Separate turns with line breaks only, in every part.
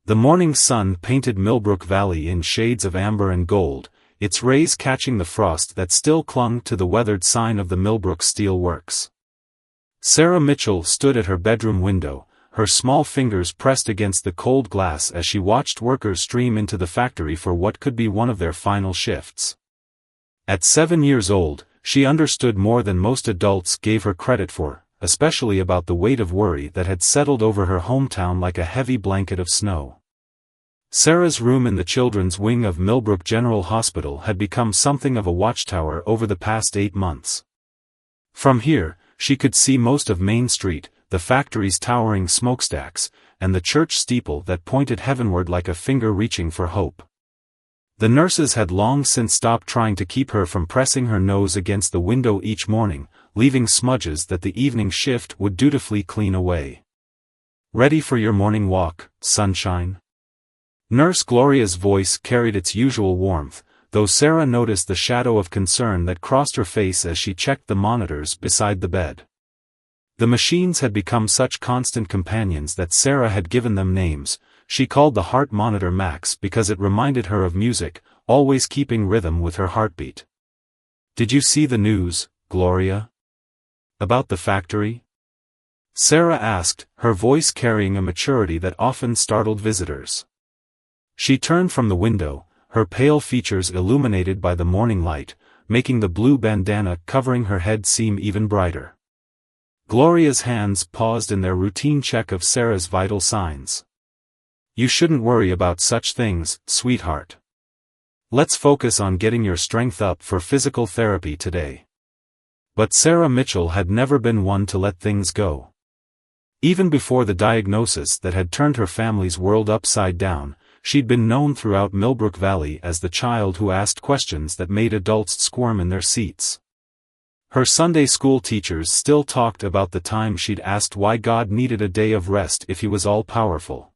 The morning sun painted Millbrook Valley in shades of amber and gold, its rays catching the frost that still clung to the weathered sign of the Millbrook Steel Works. Sarah Mitchell stood at her bedroom window, her small fingers pressed against the cold glass as she watched workers stream into the factory for what could be one of their final shifts. At 7 years old, she understood more than most adults gave her credit for, especially about the weight of worry that had settled over her hometown like a heavy blanket of snow. Sarah's room in the children's wing of Millbrook General Hospital had become something of a watchtower over the past 8 months. From here, she could see most of Main Street, the factory's towering smokestacks, and the church steeple that pointed heavenward like a finger reaching for hope. The nurses had long since stopped trying to keep her from pressing her nose against the window each morning, leaving smudges that the evening shift would dutifully clean away. "Ready for your morning walk, sunshine?" Nurse Gloria's voice carried its usual warmth, though Sarah noticed the shadow of concern that crossed her face as she checked the monitors beside the bed. The machines had become such constant companions that Sarah had given them names. She called the heart monitor Max because it reminded her of music, always keeping rhythm with her heartbeat. "Did you see the news, Gloria? About the factory?" Sarah asked, her voice carrying a maturity that often startled visitors. She turned from the window, her pale features illuminated by the morning light, making the blue bandana covering her head seem even brighter. Gloria's hands paused in their routine check of Sarah's vital signs. "You shouldn't worry about such things, sweetheart. Let's focus on getting your strength up for physical therapy today." But Sarah Mitchell had never been one to let things go. Even before the diagnosis that had turned her family's world upside down, she'd been known throughout Millbrook Valley as the child who asked questions that made adults squirm in their seats. Her Sunday school teachers still talked about the time she'd asked why God needed a day of rest if he was all-powerful.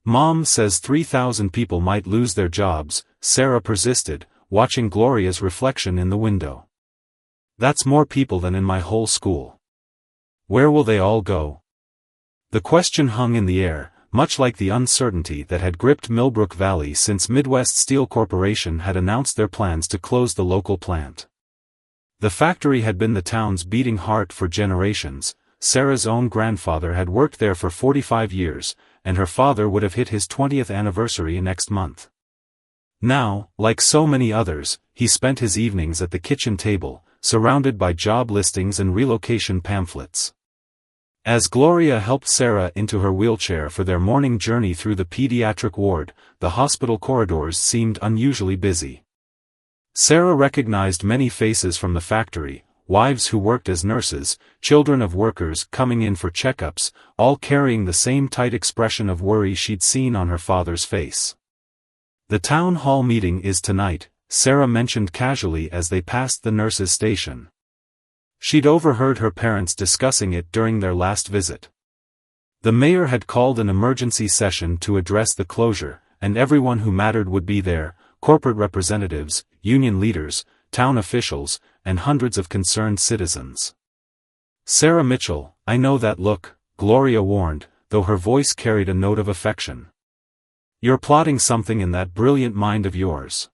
"Mom says 3,000 people might lose their jobs," Sarah persisted, watching Gloria's reflection in the window. "That's more people than in my whole school. Where will they all go?" The question hung in the air, much like the uncertainty that had gripped Millbrook Valley since Midwest Steel Corporation had announced their plans to close the local plant. The factory had been the town's beating heart for generations. Sarah's own grandfather had worked there for 45 years, and her father would have hit his 20th anniversary next month. Now, like so many others, he spent his evenings at the kitchen table, surrounded by job listings and relocation pamphlets. As Gloria helped Sarah into her wheelchair for their morning journey through the pediatric ward, the hospital corridors seemed unusually busy. Sarah recognized many faces from the factory, wives who worked as nurses, children of workers coming in for checkups, all carrying the same tight expression of worry she'd seen on her father's face. "The town hall meeting is tonight," Sarah mentioned casually as they passed the nurses' station. She'd overheard her parents discussing it during their last visit. The mayor had called an emergency session to address the closure, and everyone who mattered would be there: corporate representatives, union leaders, town officials, and hundreds of concerned citizens. "Sarah Mitchell, I know that look," Gloria warned, though her voice carried a note of affection. "You're plotting something in that brilliant mind of yours."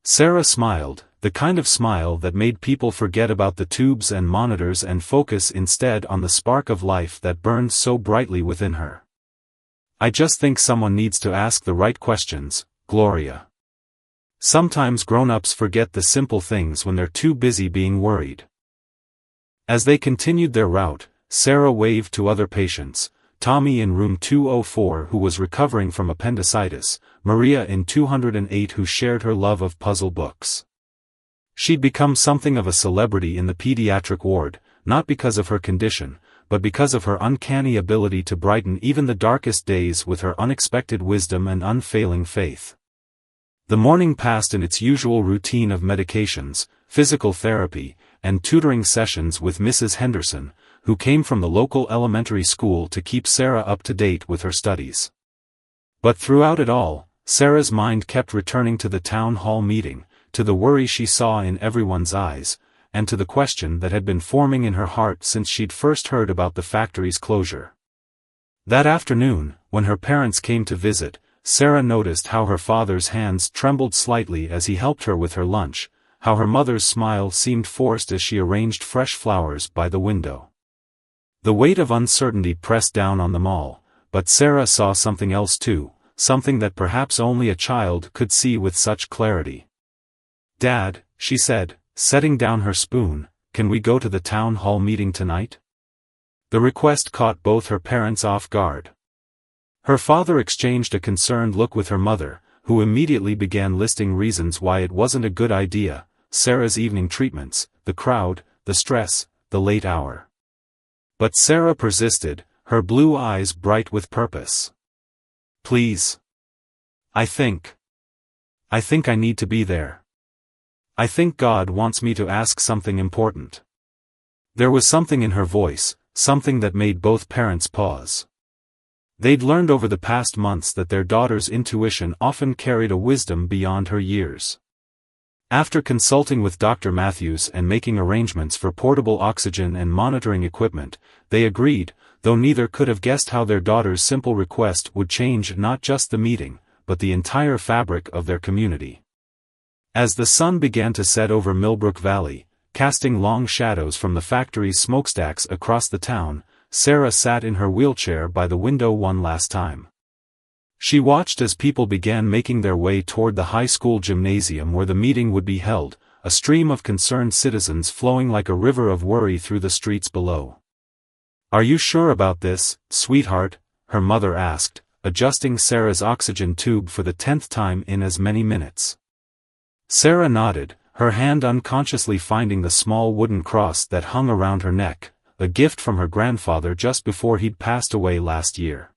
Sarah smiled, the kind of smile that made people forget about the tubes and monitors and focus instead on the spark of life that burned so brightly within her. "I just think someone needs to ask the right questions, Gloria. Sometimes grown-ups forget the simple things when they're too busy being worried." As they continued their route, Sarah waved to other patients: Tommy in room 204 who was recovering from appendicitis, Maria in 208 who shared her love of puzzle books. She'd become something of a celebrity in the pediatric ward, not because of her condition, but because of her uncanny ability to brighten even the darkest days with her unexpected wisdom and unfailing faith. The morning passed in its usual routine of medications, physical therapy, and tutoring sessions with Mrs. Henderson, who came from the local elementary school to keep Sarah up to date with her studies. But throughout it all, Sarah's mind kept returning to the town hall meeting, to the worry she saw in everyone's eyes, and to the question that had been forming in her heart since she'd first heard about the factory's closure. That afternoon, when her parents came to visit, Sarah noticed how her father's hands trembled slightly as he helped her with her lunch, how her mother's smile seemed forced as she arranged fresh flowers by the window. The weight of uncertainty pressed down on them all, but Sarah saw something else too, something that perhaps only a child could see with such clarity. "Dad," she said, setting down her spoon, "can we go to the town hall meeting tonight?" The request caught both her parents off guard. Her father exchanged a concerned look with her mother, who immediately began listing reasons why it wasn't a good idea: Sarah's evening treatments, the crowd, the stress, the late hour. But Sarah persisted, her blue eyes bright with purpose. "Please. I think I need to be there. I think God wants me to ask something important." There was something in her voice, something that made both parents pause. They'd learned over the past months that their daughter's intuition often carried a wisdom beyond her years. After consulting with Dr. Matthews and making arrangements for portable oxygen and monitoring equipment, they agreed, though neither could have guessed how their daughter's simple request would change not just the meeting, but the entire fabric of their community. As the sun began to set over Millbrook Valley, casting long shadows from the factory's smokestacks across the town, Sarah sat in her wheelchair by the window one last time. She watched as people began making their way toward the high school gymnasium where the meeting would be held, a stream of concerned citizens flowing like a river of worry through the streets below. "Are you sure about this, sweetheart?" her mother asked, adjusting Sarah's oxygen tube for the 10th time in as many minutes. Sarah nodded, her hand unconsciously finding the small wooden cross that hung around her neck, a gift from her grandfather just before he'd passed away last year.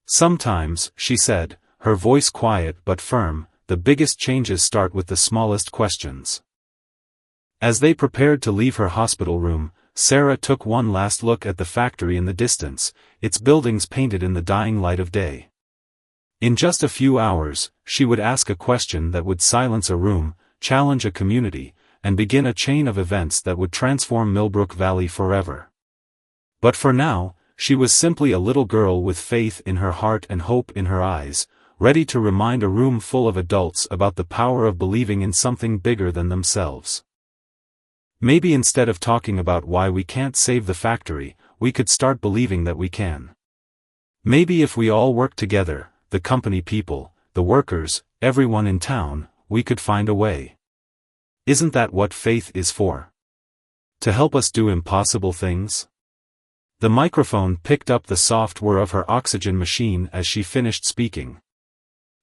"Sometimes," she said, her voice quiet but firm, "the biggest changes start with the smallest questions." As they prepared to leave her hospital room, Sarah took one last look at the factory in the distance, its buildings painted in the dying light of day. In just a few hours, she would ask a question that would silence a room, challenge a community, and begin a chain of events that would transform Millbrook Valley forever. But for now, she was simply a little girl with faith in her heart and hope in her eyes, ready to remind a room full of adults about the power of believing in something bigger than themselves. Maybe instead of talking about why we can't save the factory, we could start believing that we can. Maybe if we all work together, the company people, the workers, everyone in town, we could find a way. Isn't that what faith is for? To help us do impossible things? The microphone picked up the soft whir of her oxygen machine as she finished speaking.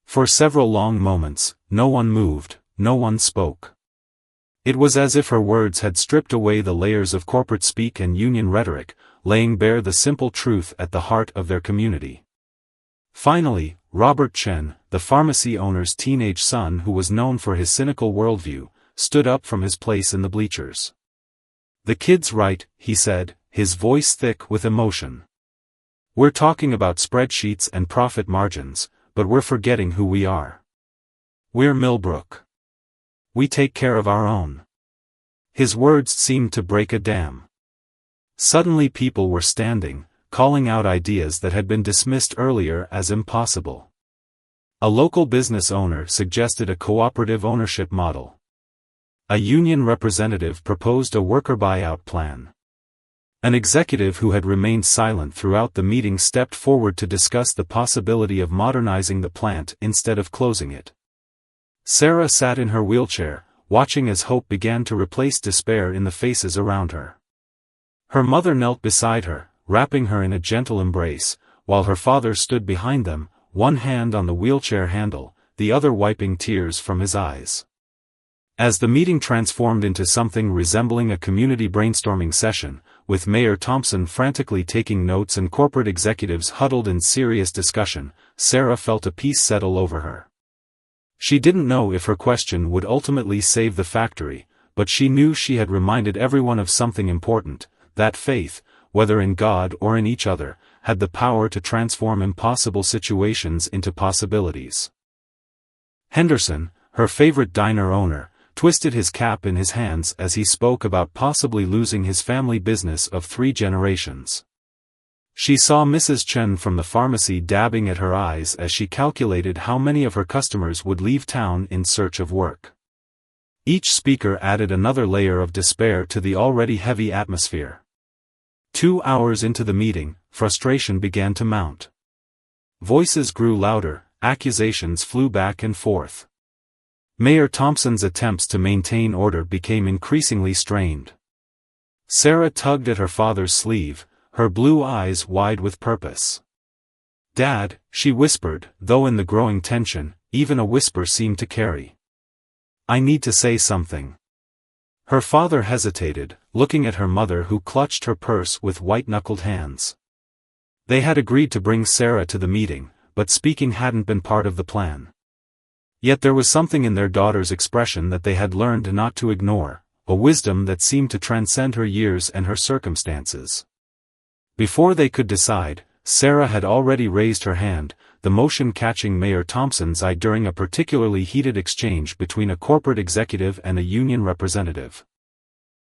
For several long moments, no one moved, no one spoke. It was as if her words had stripped away the layers of corporate speak and union rhetoric, laying bare the simple truth at the heart of their community. Finally, Robert Chen, the pharmacy owner's teenage son who was known for his cynical worldview, stood up from his place in the bleachers. "The kid's right," he said, his voice thick with emotion. "We're talking about spreadsheets and profit margins, but we're forgetting who we are. We're Millbrook. We take care of our own." His words seemed to break a dam. Suddenly people were standing, calling out ideas that had been dismissed earlier as impossible. A local business owner suggested a cooperative ownership model. A union representative proposed a worker buyout plan. An executive who had remained silent throughout the meeting stepped forward to discuss the possibility of modernizing the plant instead of closing it. Sarah sat in her wheelchair, watching as hope began to replace despair in the faces around her. Her mother knelt beside her, wrapping her in a gentle embrace, while her father stood behind them, one hand on the wheelchair handle, the other wiping tears from his eyes. As the meeting transformed into something resembling a community brainstorming session, with Mayor Thompson frantically taking notes and corporate executives huddled in serious discussion, Sarah felt a peace settle over her. She didn't know if her question would ultimately save the factory, but she knew she had reminded everyone of something important, that faith, whether in God or in each other, had the power to transform impossible situations into possibilities. Henderson, her favorite diner owner, twisted his cap in his hands as he spoke about possibly losing his family business of 3 generations. She saw Mrs. Chen from the pharmacy dabbing at her eyes as she calculated how many of her customers would leave town in search of work. Each speaker added another layer of despair to the already heavy atmosphere. 2 hours into the meeting, frustration began to mount. Voices grew louder, accusations flew back and forth. Mayor Thompson's attempts to maintain order became increasingly strained. Sarah tugged at her father's sleeve, her blue eyes wide with purpose. "Dad," she whispered, though in the growing tension, even a whisper seemed to carry. "I need to say something." Her father hesitated, looking at her mother who clutched her purse with white-knuckled hands. They had agreed to bring Sarah to the meeting, but speaking hadn't been part of the plan. Yet there was something in their daughter's expression that they had learned not to ignore, a wisdom that seemed to transcend her years and her circumstances. Before they could decide, Sarah had already raised her hand, the motion catching Mayor Thompson's eye during a particularly heated exchange between a corporate executive and a union representative.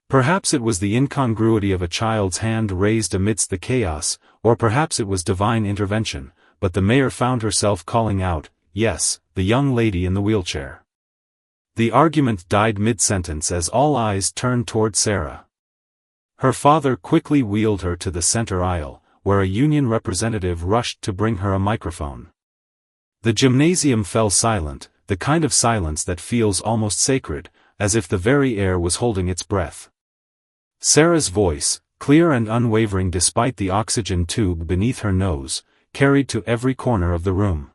Perhaps it was the incongruity of a child's hand raised amidst the chaos, or perhaps it was divine intervention, but the mayor found herself calling out, "Yes, the young lady in the wheelchair." The argument died mid-sentence as all eyes turned toward Sarah. Her father quickly wheeled her to the center aisle, where a union representative rushed to bring her a microphone. The gymnasium fell silent, the kind of silence that feels almost sacred, as if the very air was holding its breath. Sarah's voice, clear and unwavering despite the oxygen tube beneath her nose, carried to every corner of the room.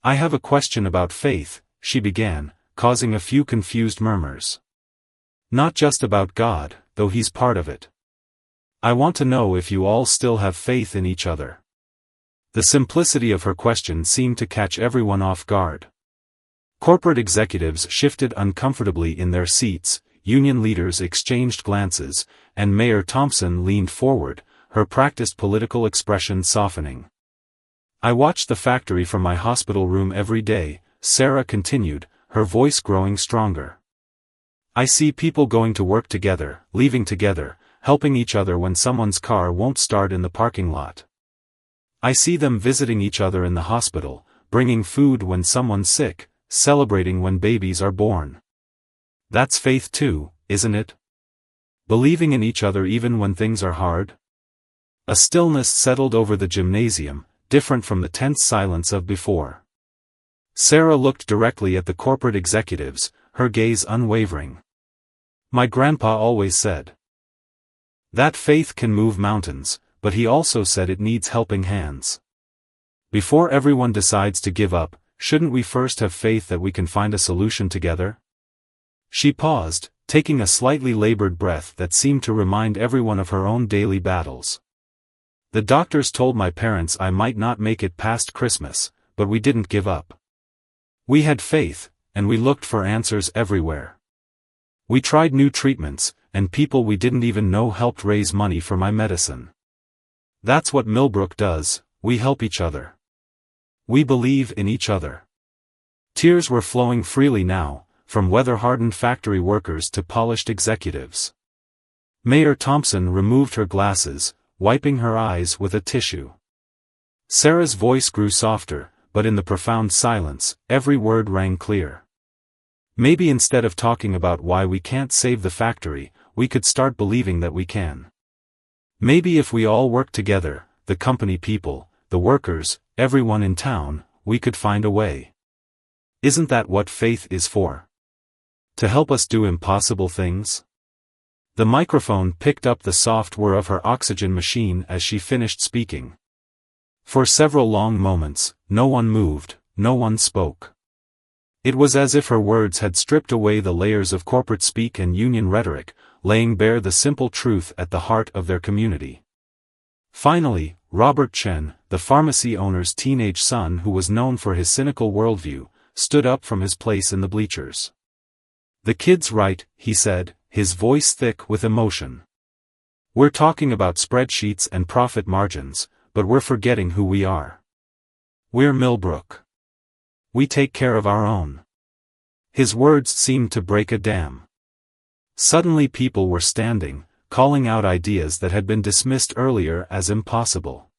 "I have a question about faith," she began, causing a few confused murmurs. "Not just about God, though he's part of it. I want to know if you all still have faith in each other." The simplicity of her question seemed to catch everyone off guard. Corporate executives shifted uncomfortably in their seats, union leaders exchanged glances, and Mayor Thompson leaned forward, her practiced political expression softening. "I watch the factory from my hospital room every day," Sarah continued, her voice growing stronger. "I see people going to work together, leaving together, helping each other when someone's car won't start in the parking lot. I see them visiting each other in the hospital, bringing food when someone's sick, celebrating when babies are born. That's faith too, isn't it? Believing in each other even when things are hard?" A stillness settled over the gymnasium, different from the tense silence of before. Sarah looked directly at the corporate executives, her gaze unwavering. "My grandpa always said that faith can move mountains, but he also said it needs helping hands. Before everyone decides to give up, shouldn't we first have faith that we can find a solution together?" She paused, taking a slightly labored breath that seemed to remind everyone of her own daily battles. "The doctors told my parents I might not make it past Christmas, but we didn't give up. We had faith, and we looked for answers everywhere. We tried new treatments, and people we didn't even know helped raise money for my medicine. That's what Millbrook does, we help each other. We believe in each other." Tears were flowing freely now, from weather-hardened factory workers to polished executives. Mayor Thompson removed her glasses, wiping her eyes with a tissue. Sarah's voice grew softer, but in the profound silence, every word rang clear. "Maybe instead of talking about why we can't save the factory, we could start believing that we can. Maybe if we all work together, the company people, the workers, everyone in town, we could find a way. Isn't that what faith is for? To help us do impossible things?" The microphone picked up the soft whir of her oxygen machine as she finished speaking. For several long moments, no one moved, no one spoke. It was as if her words had stripped away the layers of corporate speak and union rhetoric, laying bare the simple truth at the heart of their community. Finally, Robert Chen, the pharmacy owner's teenage son who was known for his cynical worldview, stood up from his place in the bleachers. "The kid's right," he said, his voice thick with emotion. "We're talking about spreadsheets and profit margins, but we're forgetting who we are. We're Millbrook. We take care of our own." His words seemed to break a dam. Suddenly people were standing, calling out ideas that had been dismissed earlier as impossible.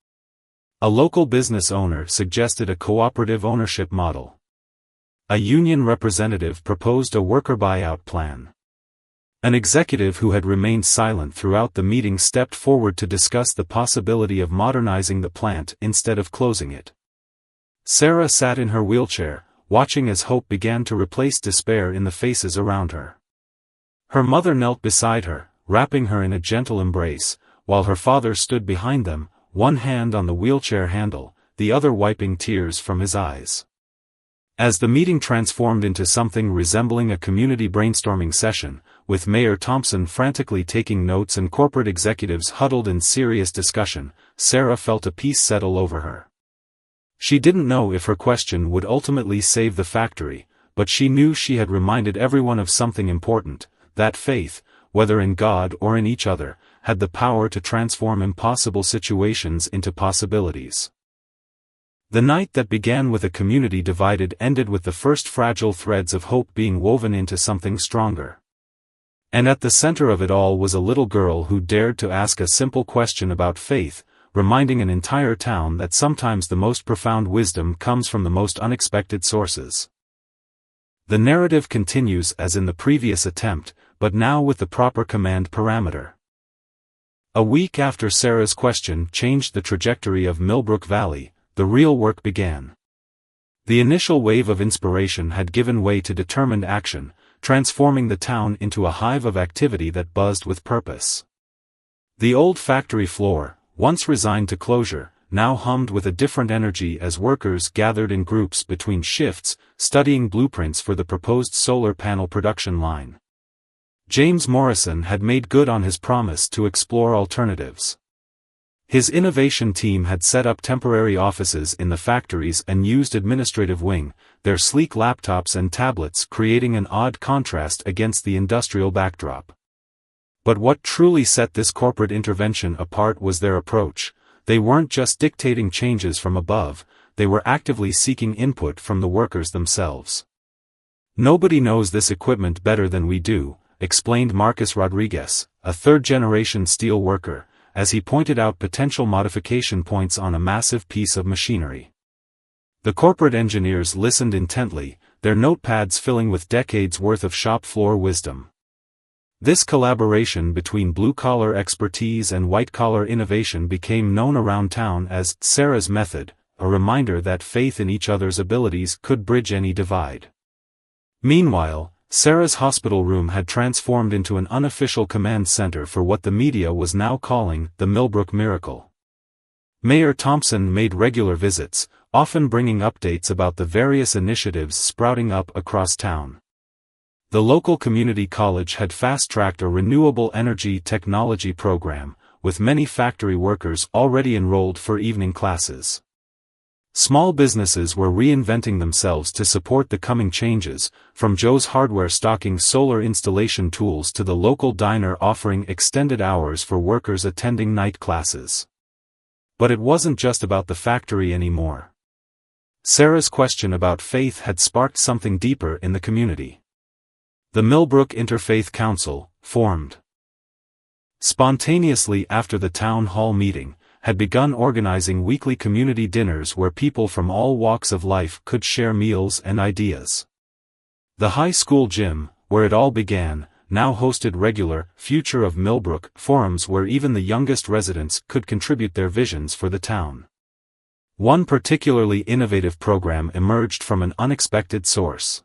A local business owner suggested a cooperative ownership model. A union representative proposed a worker buyout plan. An executive who had remained silent throughout the meeting stepped forward to discuss the possibility of modernizing the plant instead of closing it. Sarah sat in her wheelchair, watching as hope began to replace despair in the faces around her. Her mother knelt beside her, wrapping her in a gentle embrace, while her father stood behind them, one hand on the wheelchair handle, the other wiping tears from his eyes. As the meeting transformed into something resembling a community brainstorming session, with Mayor Thompson frantically taking notes and corporate executives huddled in serious discussion, Sarah felt a peace settle over her. She didn't know if her question would ultimately save the factory, but she knew she had reminded everyone of something important, that faith, whether in God or in each other, had the power to transform impossible situations into possibilities. The night that began with a community divided ended with the first fragile threads of hope being woven into something stronger. And at the center of it all was a little girl who dared to ask a simple question about faith, reminding an entire town that sometimes the most profound wisdom comes from the most unexpected sources. The narrative continues as in the previous attempt, but now with the proper command parameter. A week after Sarah's question changed the trajectory of Millbrook Valley, the real work began. The initial wave of inspiration had given way to determined action, transforming the town into a hive of activity that buzzed with purpose. The old factory floor, once resigned to closure, now hummed with a different energy as workers gathered in groups between shifts, studying blueprints for the proposed solar panel production line. James Morrison had made good on his promise to explore alternatives. His innovation team had set up temporary offices in the factories and used administrative wing, their sleek laptops and tablets creating an odd contrast against the industrial backdrop. But what truly set this corporate intervention apart was their approach. They weren't just dictating changes from above, they were actively seeking input from the workers themselves. "Nobody knows this equipment better than we do," explained Marcus Rodriguez, a third-generation steel worker, as he pointed out potential modification points on a massive piece of machinery. The corporate engineers listened intently, their notepads filling with decades' worth of shop floor wisdom. This collaboration between blue-collar expertise and white-collar innovation became known around town as Sarah's Method, a reminder that faith in each other's abilities could bridge any divide. Meanwhile, Sarah's hospital room had transformed into an unofficial command center for what the media was now calling the Millbrook Miracle. Mayor Thompson made regular visits, often bringing updates about the various initiatives sprouting up across town. The local community college had fast-tracked a renewable energy technology program, with many factory workers already enrolled for evening classes. Small businesses were reinventing themselves to support the coming changes, from Joe's Hardware stocking solar installation tools to the local diner offering extended hours for workers attending night classes. But it wasn't just about the factory anymore. Sarah's question about faith had sparked something deeper in the community. The Millbrook Interfaith Council, formed spontaneously after the town hall meeting, had begun organizing weekly community dinners where people from all walks of life could share meals and ideas. The high school gym, where it all began, now hosted regular Future of Millbrook forums where even the youngest residents could contribute their visions for the town. One particularly innovative program emerged from an unexpected source.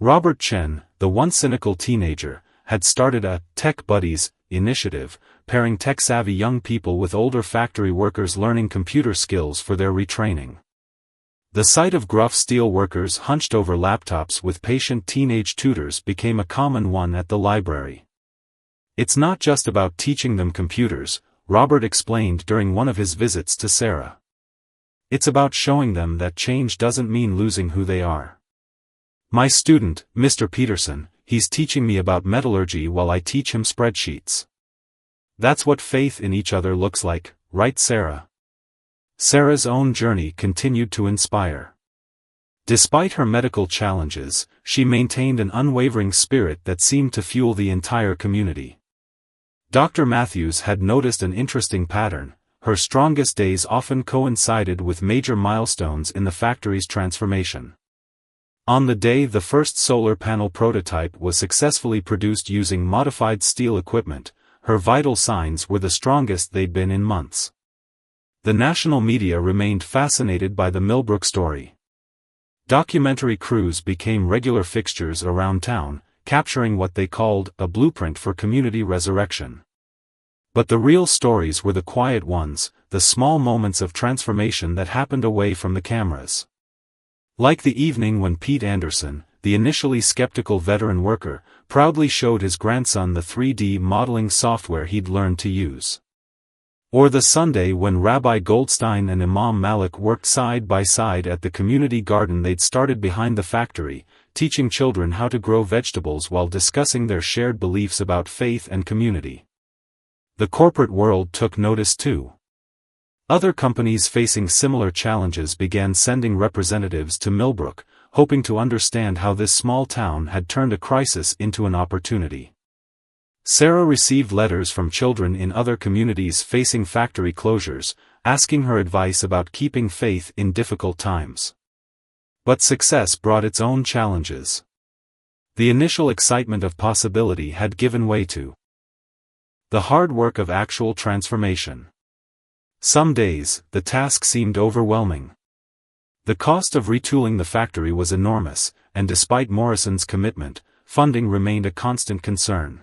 Robert Chen, the once cynical teenager, had started a Tech Buddies initiative, pairing tech-savvy young people with older factory workers learning computer skills for their retraining. The sight of gruff steel workers hunched over laptops with patient teenage tutors became a common one at the library. "It's not just about teaching them computers," Robert explained during one of his visits to Sarah. "It's about showing them that change doesn't mean losing who they are. My student, Mr. Peterson, he's teaching me about metallurgy while I teach him spreadsheets. That's what faith in each other looks like, right, Sarah?" Sarah's own journey continued to inspire. Despite her medical challenges, she maintained an unwavering spirit that seemed to fuel the entire community. Dr. Matthews had noticed an interesting pattern. Her strongest days often coincided with major milestones in the factory's transformation. On the day the first solar panel prototype was successfully produced using modified steel equipment, her vital signs were the strongest they'd been in months. The national media remained fascinated by the Millbrook story. Documentary crews became regular fixtures around town, capturing what they called a blueprint for community resurrection. But the real stories were the quiet ones, the small moments of transformation that happened away from the cameras. Like the evening when Pete Anderson, the initially skeptical veteran worker, proudly showed his grandson the 3D modeling software he'd learned to use. Or the Sunday when Rabbi Goldstein and Imam Malik worked side by side at the community garden they'd started behind the factory, teaching children how to grow vegetables while discussing their shared beliefs about faith and community. The corporate world took notice too. Other companies facing similar challenges began sending representatives to Millbrook, hoping to understand how this small town had turned a crisis into an opportunity. Sarah received letters from children in other communities facing factory closures, asking her advice about keeping faith in difficult times. But success brought its own challenges. The initial excitement of possibility had given way to the hard work of actual transformation. Some days, the task seemed overwhelming. The cost of retooling the factory was enormous, and despite Morrison's commitment, funding remained a constant concern.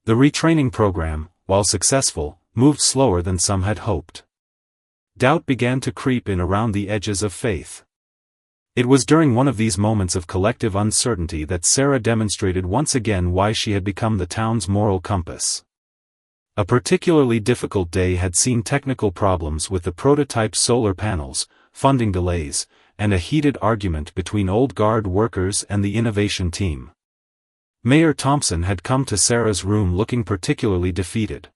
The retraining program, while successful, moved slower than some had hoped. Doubt began to creep in around the edges of faith. It was during one of these moments of collective uncertainty that Sarah demonstrated once again why she had become the town's moral compass. A particularly difficult day had seen technical problems with the prototype solar panels, funding delays, and a heated argument between old guard workers and the innovation team. Mayor Thompson had come to Sarah's room looking particularly defeated.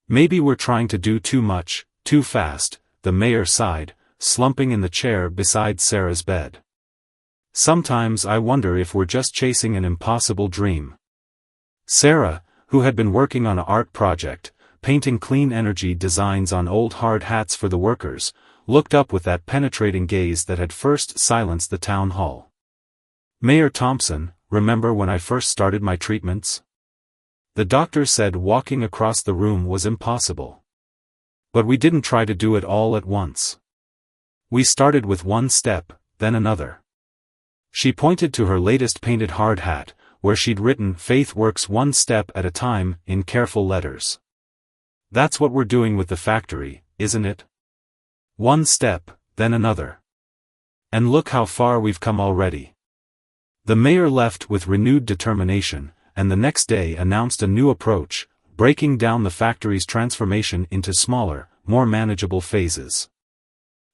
"Maybe we're trying to do too much, too fast," the mayor sighed, slumping in the chair beside Sarah's bed. "Sometimes I wonder if we're just chasing an impossible dream." Sarah, who had been working on an art project, painting clean energy designs on old hard hats for the workers, looked up with that penetrating gaze that had first silenced the town hall. "Mayor Thompson, remember when I first started my treatments? The doctor said walking across the room was impossible. But we didn't try to do it all at once. We started with one step, then another." She pointed to her latest painted hard hat, where she'd written "Faith works one step at a time" in careful letters. "That's what we're doing with the factory, isn't it? One step, then another. And look how far we've come already." The mayor left with renewed determination, and the next day announced a new approach, breaking down the factory's transformation into smaller, more manageable phases.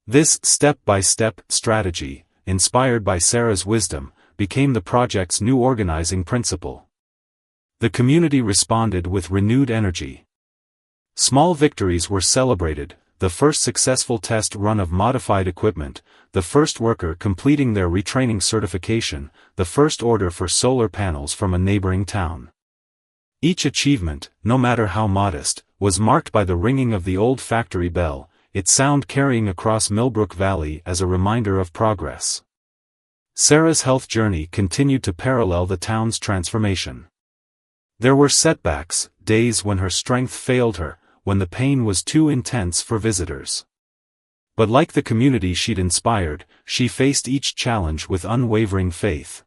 This step-by-step strategy, inspired by Sarah's wisdom, became the project's new organizing principle. The community responded with renewed energy. Small victories were celebrated, the first successful test run of modified equipment, the first worker completing their retraining certification, the first order for solar panels from a neighboring town. Each achievement, no matter how modest, was marked by the ringing of the old factory bell, its sound carrying across Millbrook Valley as a reminder of progress. Sarah's health journey continued to parallel the town's transformation. There were setbacks, days when her strength failed her, when the pain was too intense for visitors. But like the community she'd inspired, she faced each challenge with unwavering faith.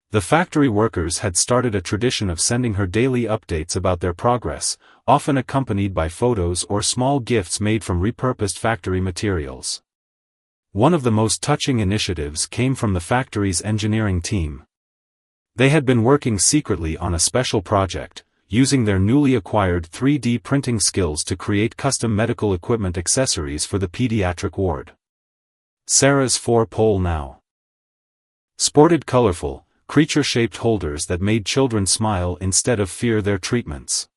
The factory workers had started a tradition of sending her daily updates about their progress, often accompanied by photos or small gifts made from repurposed factory materials. One of the most touching initiatives came from the factory's engineering team. They had been working secretly on a special project, using their newly acquired 3D printing skills to create custom medical equipment accessories for the pediatric ward. Sarah's 4-pole now sported colorful, creature-shaped holders that made children smile instead of fear their treatments.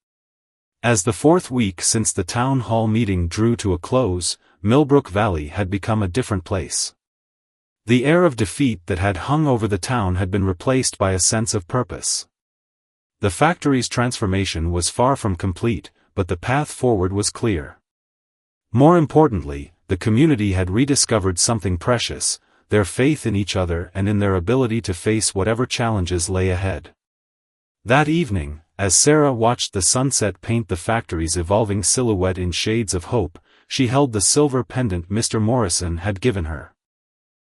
As the fourth week since the town hall meeting drew to a close, Millbrook Valley had become a different place. The air of defeat that had hung over the town had been replaced by a sense of purpose. The factory's transformation was far from complete, but the path forward was clear. More importantly, the community had rediscovered something precious, their faith in each other and in their ability to face whatever challenges lay ahead. That evening, as Sarah watched the sunset paint the factory's evolving silhouette in shades of hope, she held the silver pendant Mr. Morrison had given her.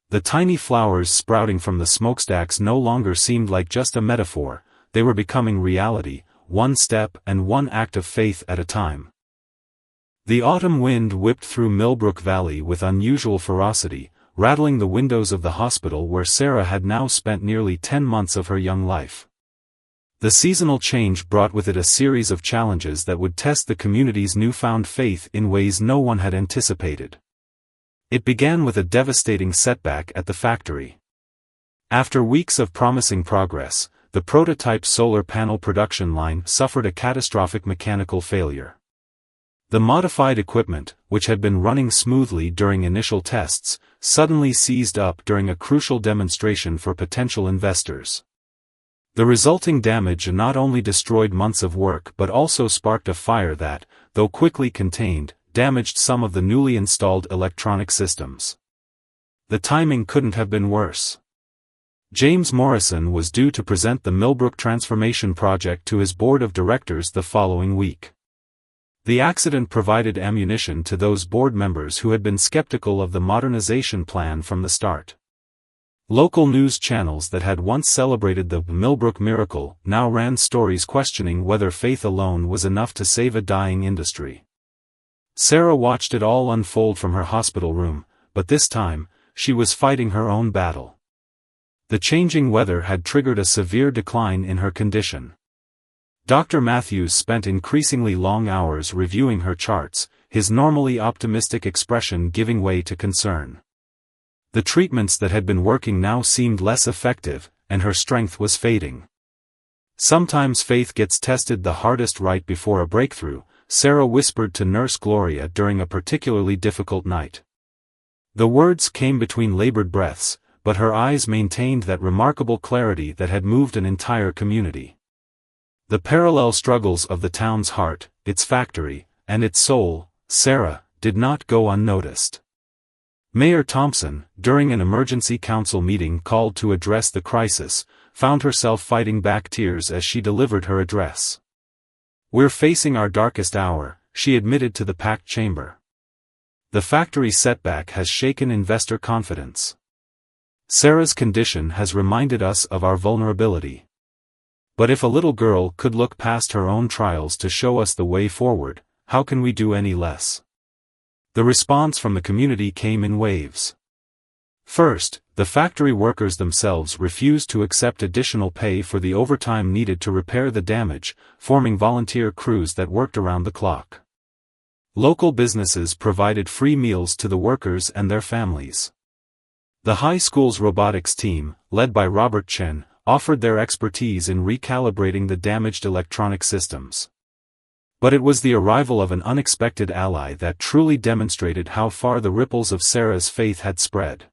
The tiny flowers sprouting from the smokestacks no longer seemed like just a metaphor, they were becoming reality, one step and one act of faith at a time. The autumn wind whipped through Millbrook Valley with unusual ferocity, rattling the windows of the hospital where Sarah had now spent nearly 10 months of her young life. The seasonal change brought with it a series of challenges that would test the community's newfound faith in ways no one had anticipated. It began with a devastating setback at the factory. After weeks of promising progress, the prototype solar panel production line suffered a catastrophic mechanical failure. The modified equipment, which had been running smoothly during initial tests, suddenly seized up during a crucial demonstration for potential investors. The resulting damage not only destroyed months of work but also sparked a fire that, though quickly contained, damaged some of the newly installed electronic systems. The timing couldn't have been worse. James Morrison was due to present the Millbrook Transformation Project to his board of directors the following week. The accident provided ammunition to those board members who had been skeptical of the modernization plan from the start. Local news channels that had once celebrated the Millbrook miracle now ran stories questioning whether faith alone was enough to save a dying industry. Sarah watched it all unfold from her hospital room, but this time, she was fighting her own battle. The changing weather had triggered a severe decline in her condition. Dr. Matthews spent increasingly long hours reviewing her charts, his normally optimistic expression giving way to concern. The treatments that had been working now seemed less effective, and her strength was fading. Sometimes faith gets tested the hardest right before a breakthrough, Sarah whispered to Nurse Gloria during a particularly difficult night. The words came between labored breaths, but her eyes maintained that remarkable clarity that had moved an entire community. The parallel struggles of the town's heart, its factory, and its soul, Sarah, did not go unnoticed. Mayor Thompson, during an emergency council meeting called to address the crisis, found herself fighting back tears as she delivered her address. "We're facing our darkest hour," she admitted to the packed chamber. "The factory setback has shaken investor confidence. Sarah's condition has reminded us of our vulnerability. But if a little girl could look past her own trials to show us the way forward, how can we do any less?" The response from the community came in waves. First, the factory workers themselves refused to accept additional pay for the overtime needed to repair the damage, forming volunteer crews that worked around the clock. Local businesses provided free meals to the workers and their families. The high school's robotics team, led by Robert Chen, offered their expertise in recalibrating the damaged electronic systems. But it was the arrival of an unexpected ally that truly demonstrated how far the ripples of Sarah's faith had spread.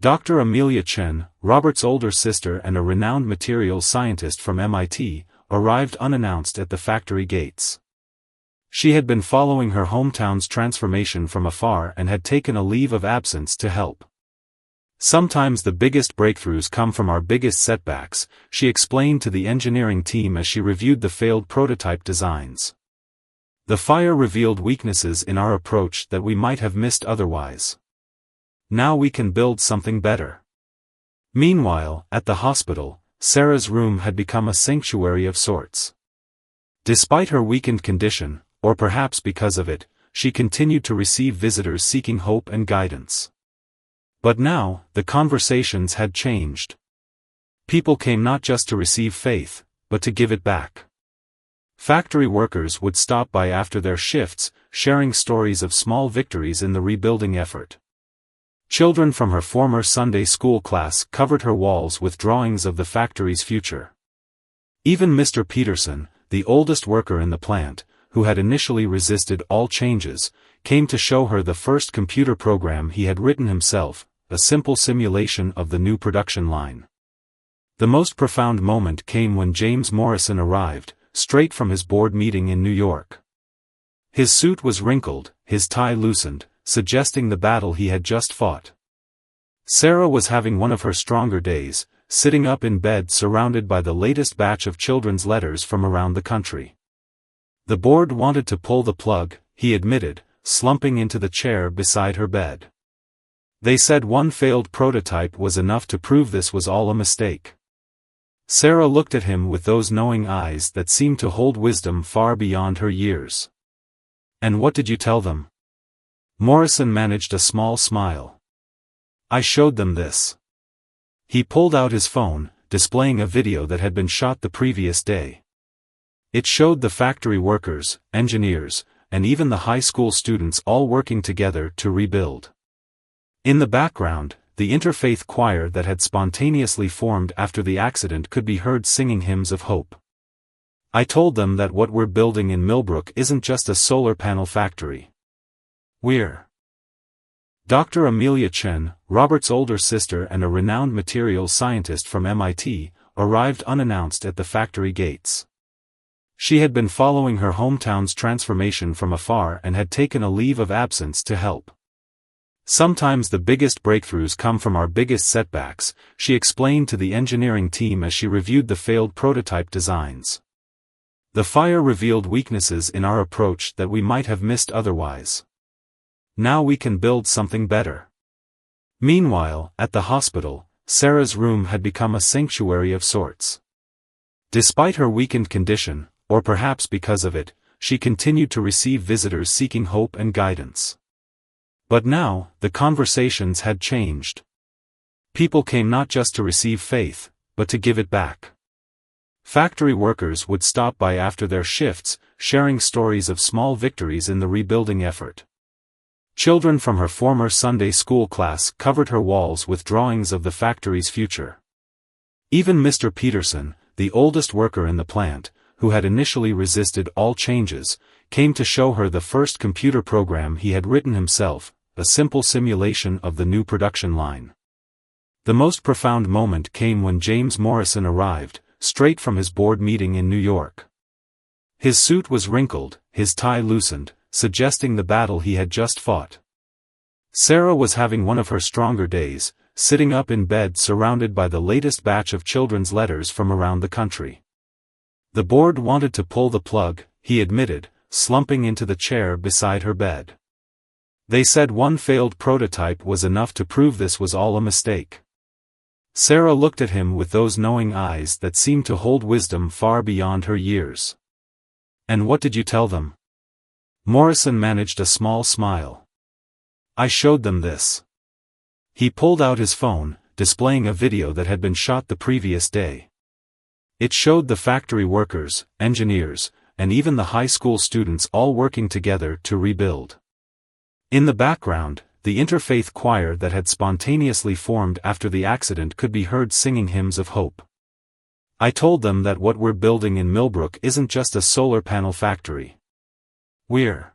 Dr. Amelia Chen, Robert's older sister and a renowned materials scientist from MIT, arrived unannounced at the factory gates. She had been following her hometown's transformation from afar and had taken a leave of absence to help. "Sometimes the biggest breakthroughs come from our biggest setbacks," she explained to the engineering team as she reviewed the failed prototype designs. "The fire revealed weaknesses in our approach that we might have missed otherwise. Now we can build something better." Meanwhile, at the hospital, Sarah's room had become a sanctuary of sorts. Despite her weakened condition, or perhaps because of it, she continued to receive visitors seeking hope and guidance. But now, the conversations had changed. People came not just to receive faith, but to give it back. Factory workers would stop by after their shifts, sharing stories of small victories in the rebuilding effort. Children from her former Sunday school class covered her walls with drawings of the factory's future. Even Mr. Peterson, the oldest worker in the plant, who had initially resisted all changes, came to show her the first computer program he had written himself, a simple simulation of the new production line. The most profound moment came when James Morrison arrived, straight from his board meeting in New York. His suit was wrinkled, his tie loosened, suggesting the battle he had just fought. Sarah was having one of her stronger days, sitting up in bed surrounded by the latest batch of children's letters from around the country. The board wanted to pull the plug, he admitted, slumping into the chair beside her bed. They said one failed prototype was enough to prove this was all a mistake. Sarah looked at him with those knowing eyes that seemed to hold wisdom far beyond her years. "And what did you tell them?" Morrison managed a small smile. "I showed them this." He pulled out his phone, displaying a video that had been shot the previous day. It showed the factory workers, engineers, and even the high school students all working together to rebuild. In the background, the interfaith choir that had spontaneously formed after the accident could be heard singing hymns of hope. "I told them that what we're building in Millbrook isn't just a solar panel factory. We're..." Dr. Amelia Chen, Robert's older sister and a renowned materials scientist from MIT, arrived unannounced at the factory gates. She had been following her hometown's transformation from afar and had taken a leave of absence to help. "Sometimes the biggest breakthroughs come from our biggest setbacks," she explained to the engineering team as she reviewed the failed prototype designs. "The fire revealed weaknesses in our approach that we might have missed otherwise. Now we can build something better." Meanwhile, at the hospital, Sarah's room had become a sanctuary of sorts. Despite her weakened condition, or perhaps because of it, she continued to receive visitors seeking hope and guidance. But now, the conversations had changed. People came not just to receive faith, but to give it back. Factory workers would stop by after their shifts, sharing stories of small victories in the rebuilding effort. Children from her former Sunday school class covered her walls with drawings of the factory's future. Even Mr. Peterson, the oldest worker in the plant, who had initially resisted all changes, came to show her the first computer program he had written himself, a simple simulation of the new production line. The most profound moment came when James Morrison arrived, straight from his board meeting in New York. His suit was wrinkled, his tie loosened, suggesting the battle he had just fought. Sarah was having one of her stronger days, sitting up in bed surrounded by the latest batch of children's letters from around the country. The board wanted to pull the plug, he admitted, slumping into the chair beside her bed. They said one failed prototype was enough to prove this was all a mistake. Sarah looked at him with those knowing eyes that seemed to hold wisdom far beyond her years. "And what did you tell them?" Morrison managed a small smile. "I showed them this." He pulled out his phone, displaying a video that had been shot the previous day. It showed the factory workers, engineers, and even the high school students all working together to rebuild. In the background, the interfaith choir that had spontaneously formed after the accident could be heard singing hymns of hope. "I told them that what we're building in Millbrook isn't just a solar panel factory. We're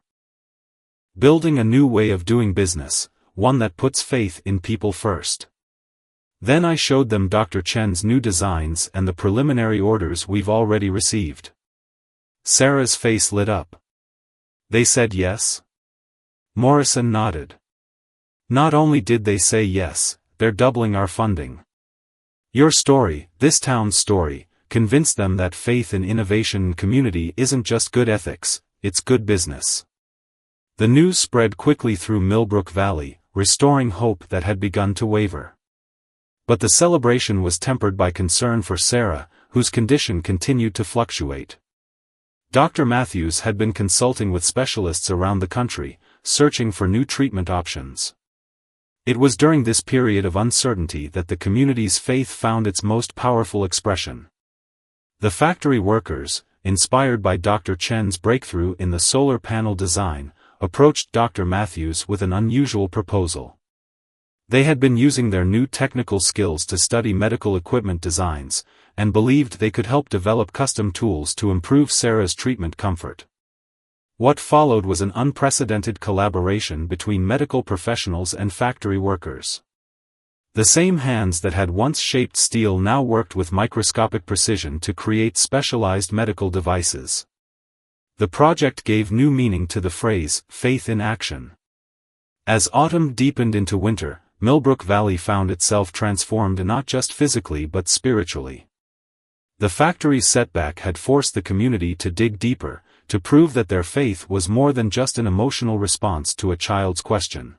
building a new way of doing business, one that puts faith in people first." Then I showed them Dr. Chen's new designs and the preliminary orders we've already received. Sarah's face lit up. "They said yes?" Morrison nodded. "Not only did they say yes, they're doubling our funding. Your story, this town's story, convinced them that faith in innovation and community isn't just good ethics, it's good business." The news spread quickly through Millbrook Valley, restoring hope that had begun to waver. But the celebration was tempered by concern for Sarah, whose condition continued to fluctuate. Dr. Matthews had been consulting with specialists around the country, searching for new treatment options. It was during this period of uncertainty that the community's faith found its most powerful expression. The factory workers, inspired by Dr. Chen's breakthrough in the solar panel design, approached Dr. Matthews with an unusual proposal. They had been using their new technical skills to study medical equipment designs, and believed they could help develop custom tools to improve Sarah's treatment comfort. What followed was an unprecedented collaboration between medical professionals and factory workers. The same hands that had once shaped steel now worked with microscopic precision to create specialized medical devices. The project gave new meaning to the phrase, faith in action. As autumn deepened into winter, Millbrook Valley found itself transformed not just physically but spiritually. The factory's setback had forced the community to dig deeper, to prove that their faith was more than just an emotional response to a child's question.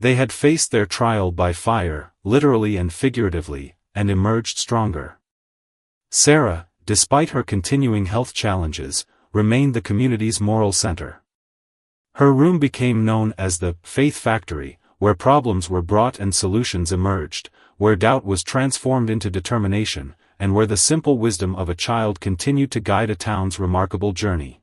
They had faced their trial by fire, literally and figuratively, and emerged stronger. Sarah, despite her continuing health challenges, remained the community's moral center. Her room became known as the Faith Factory, where problems were brought and solutions emerged, where doubt was transformed into determination, and where the simple wisdom of a child continued to guide a town's remarkable journey.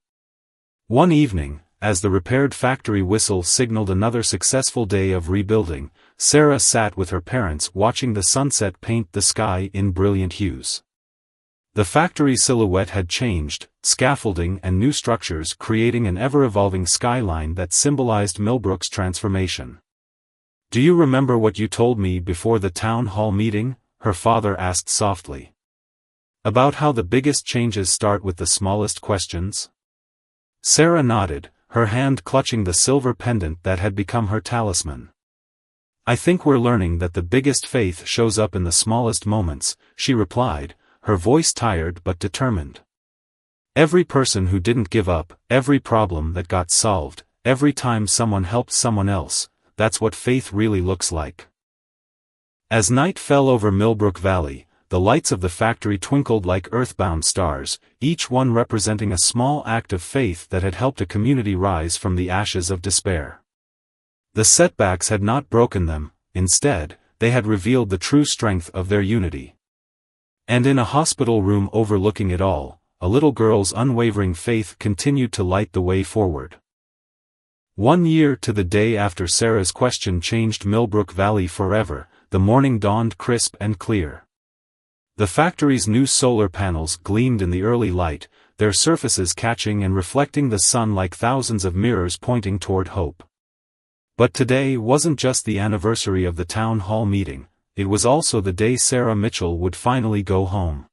One evening, as the repaired factory whistle signaled another successful day of rebuilding, Sarah sat with her parents watching the sunset paint the sky in brilliant hues. The factory's silhouette had changed, scaffolding and new structures creating an ever-evolving skyline that symbolized Millbrook's transformation. "Do you remember what you told me before the town hall meeting?" her father asked softly. "About how the biggest changes start with the smallest questions?" Sarah nodded, her hand clutching the silver pendant that had become her talisman. "I think we're learning that the biggest faith shows up in the smallest moments," she replied, her voice tired but determined. "Every person who didn't give up, every problem that got solved, every time someone helped someone else, that's what faith really looks like." As night fell over Millbrook Valley, the lights of the factory twinkled like earthbound stars, each one representing a small act of faith that had helped a community rise from the ashes of despair. The setbacks had not broken them, instead, they had revealed the true strength of their unity. And in a hospital room overlooking it all, a little girl's unwavering faith continued to light the way forward. 1 year to the day after Sarah's question changed Millbrook Valley forever, the morning dawned crisp and clear. The factory's new solar panels gleamed in the early light, their surfaces catching and reflecting the sun like thousands of mirrors pointing toward hope. But today wasn't just the anniversary of the town hall meeting, it was also the day Sarah Mitchell would finally go home.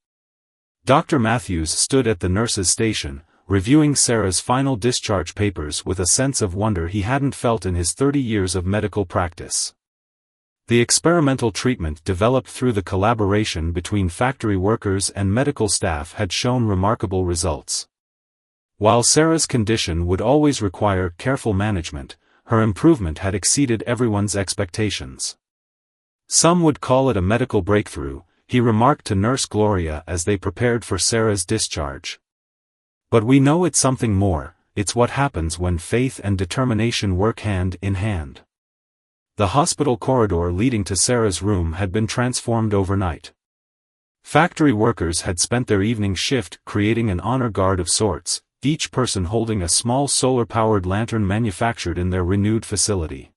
Dr. Matthews stood at the nurse's station, reviewing Sarah's final discharge papers with a sense of wonder he hadn't felt in his 30 years of medical practice. The experimental treatment developed through the collaboration between factory workers and medical staff had shown remarkable results. While Sarah's condition would always require careful management, her improvement had exceeded everyone's expectations. "Some would call it a medical breakthrough," he remarked to Nurse Gloria as they prepared for Sarah's discharge. "But we know it's something more, it's what happens when faith and determination work hand in hand." The hospital corridor leading to Sarah's room had been transformed overnight. Factory workers had spent their evening shift creating an honor guard of sorts, each person holding a small solar-powered lantern manufactured in their renewed facility.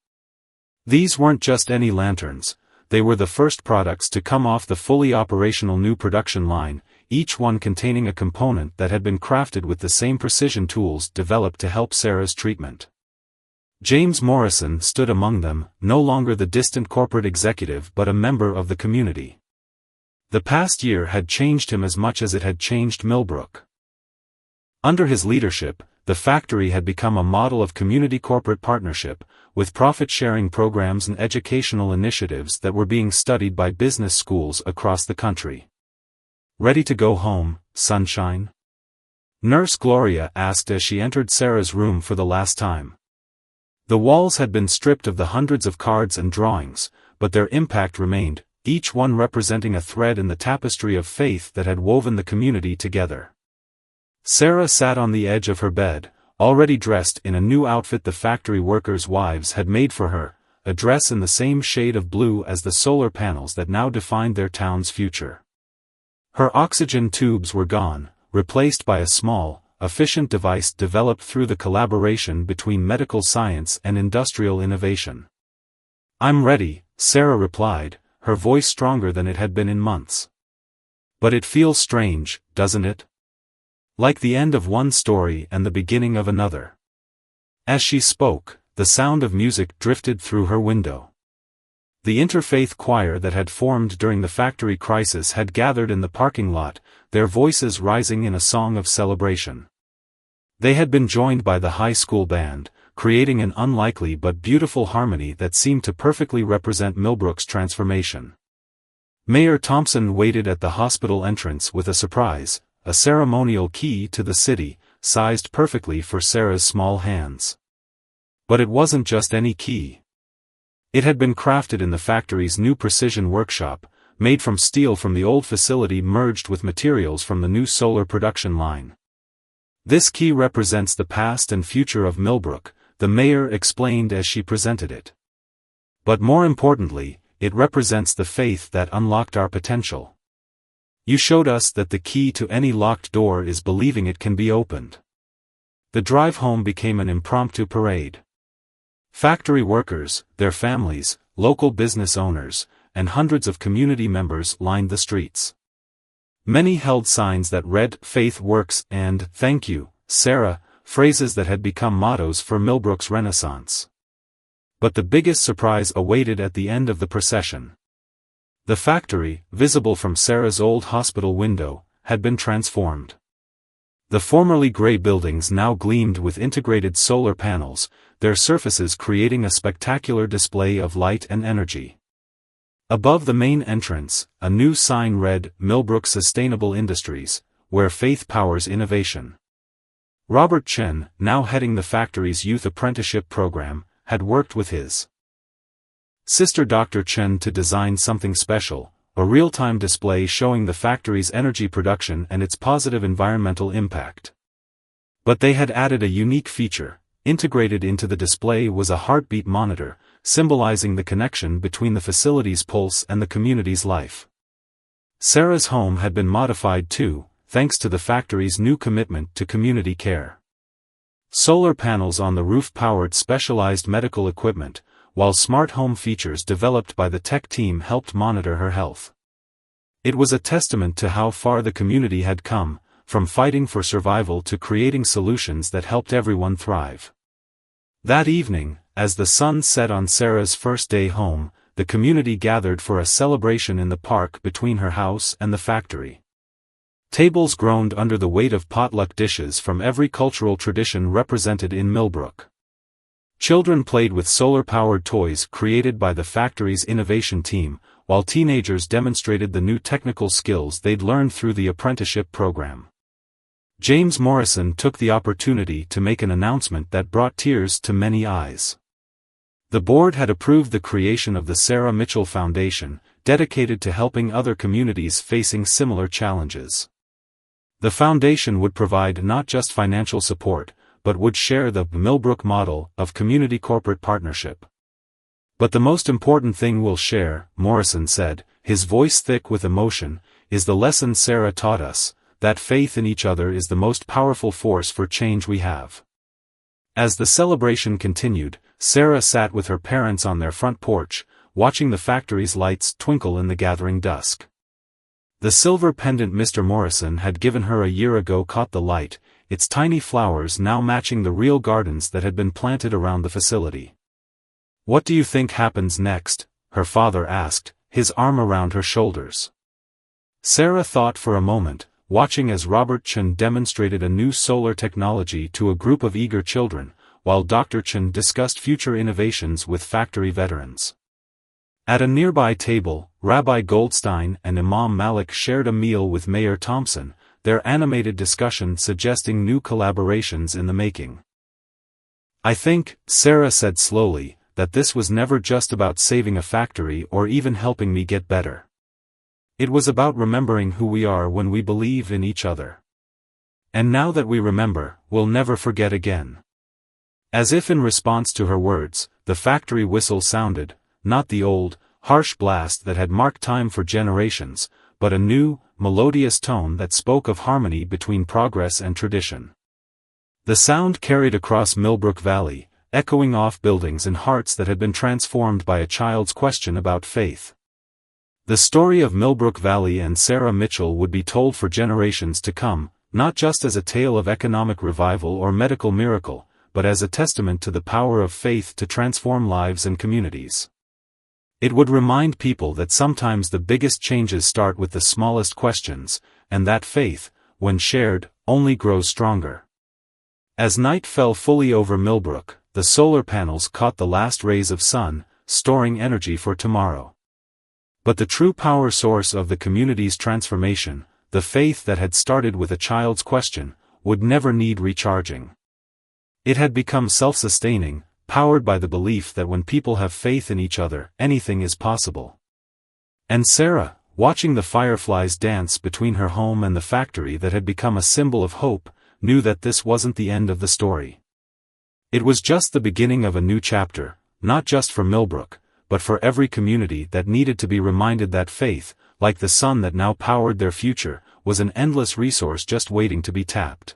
These weren't just any lanterns, they were the first products to come off the fully operational new production line, each one containing a component that had been crafted with the same precision tools developed to help Sarah's treatment. James Morrison stood among them, no longer the distant corporate executive but a member of the community. The past year had changed him as much as it had changed Millbrook. Under his leadership, the factory had become a model of community-corporate partnership, with profit-sharing programs and educational initiatives that were being studied by business schools across the country. "Ready to go home, sunshine?" Nurse Gloria asked as she entered Sarah's room for the last time. The walls had been stripped of the hundreds of cards and drawings, but their impact remained, each one representing a thread in the tapestry of faith that had woven the community together. Sarah sat on the edge of her bed, already dressed in a new outfit the factory workers' wives had made for her, a dress in the same shade of blue as the solar panels that now defined their town's future. Her oxygen tubes were gone, replaced by a small, efficient device developed through the collaboration between medical science and industrial innovation. "I'm ready," Sarah replied, her voice stronger than it had been in months. "But it feels strange, doesn't it? Like the end of one story and the beginning of another." As she spoke, the sound of music drifted through her window. The interfaith choir that had formed during the factory crisis had gathered in the parking lot, their voices rising in a song of celebration. They had been joined by the high school band, creating an unlikely but beautiful harmony that seemed to perfectly represent Millbrook's transformation. Mayor Thompson waited at the hospital entrance with a surprise, a ceremonial key to the city, sized perfectly for Sarah's small hands. But it wasn't just any key. It had been crafted in the factory's new precision workshop, made from steel from the old facility merged with materials from the new solar production line. This key represents the past and future of Millbrook, the mayor explained as she presented it. But more importantly, it represents the faith that unlocked our potential. You showed us that the key to any locked door is believing it can be opened. The drive home became an impromptu parade. Factory workers, their families, local business owners, and hundreds of community members lined the streets. Many held signs that read, "Faith works" and "Thank you, Sarah," phrases that had become mottos for Millbrook's renaissance. But the biggest surprise awaited at the end of the procession. The factory, visible from Sarah's old hospital window, had been transformed. The formerly gray buildings now gleamed with integrated solar panels, their surfaces creating a spectacular display of light and energy. Above the main entrance, a new sign read, "Millbrook Sustainable Industries, where faith powers innovation." Robert Chen, now heading the factory's youth apprenticeship program, had worked with his sister Dr. Chen to design something special, a real-time display showing the factory's energy production and its positive environmental impact. But they had added a unique feature. Integrated into the display was a heartbeat monitor, symbolizing the connection between the facility's pulse and the community's life. Sarah's home had been modified too, thanks to the factory's new commitment to community care. Solar panels on the roof powered specialized medical equipment, while smart home features developed by the tech team helped monitor her health. It was a testament to how far the community had come, from fighting for survival to creating solutions that helped everyone thrive. That evening, as the sun set on Sarah's first day home, the community gathered for a celebration in the park between her house and the factory. Tables groaned under the weight of potluck dishes from every cultural tradition represented in Millbrook. Children played with solar-powered toys created by the factory's innovation team, while teenagers demonstrated the new technical skills they'd learned through the apprenticeship program. James Morrison took the opportunity to make an announcement that brought tears to many eyes. The board had approved the creation of the Sarah Mitchell Foundation, dedicated to helping other communities facing similar challenges. The foundation would provide not just financial support, but would share the Millbrook model of community corporate partnership. But the most important thing we'll share, Morrison said, his voice thick with emotion, is the lesson Sarah taught us, that faith in each other is the most powerful force for change we have. As the celebration continued, Sarah sat with her parents on their front porch, watching the factory's lights twinkle in the gathering dusk. The silver pendant Mr. Morrison had given her a year ago caught the light, its tiny flowers now matching the real gardens that had been planted around the facility. "What do you think happens next?" her father asked, his arm around her shoulders. Sarah thought for a moment, watching as Robert Chen demonstrated a new solar technology to a group of eager children, while Dr. Chen discussed future innovations with factory veterans. At a nearby table, Rabbi Goldstein and Imam Malik shared a meal with Mayor Thompson, their animated discussion suggesting new collaborations in the making. "I think," Sarah said slowly, "that this was never just about saving a factory or even helping me get better. It was about remembering who we are when we believe in each other. And now that we remember, we'll never forget again." As if in response to her words, the factory whistle sounded, not the old, harsh blast that had marked time for generations, but a new, melodious tone that spoke of harmony between progress and tradition. The sound carried across Millbrook Valley, echoing off buildings and hearts that had been transformed by a child's question about faith. The story of Millbrook Valley and Sarah Mitchell would be told for generations to come, not just as a tale of economic revival or medical miracle, but as a testament to the power of faith to transform lives and communities. It would remind people that sometimes the biggest changes start with the smallest questions, and that faith, when shared, only grows stronger. As night fell fully over Millbrook, the solar panels caught the last rays of sun, storing energy for tomorrow. But the true power source of the community's transformation, the faith that had started with a child's question, would never need recharging. It had become self-sustaining, powered by the belief that when people have faith in each other, anything is possible. And Sarah, watching the fireflies dance between her home and the factory that had become a symbol of hope, knew that this wasn't the end of the story. It was just the beginning of a new chapter, not just for Millbrook, but for every community that needed to be reminded that faith, like the sun that now powered their future, was an endless resource just waiting to be tapped.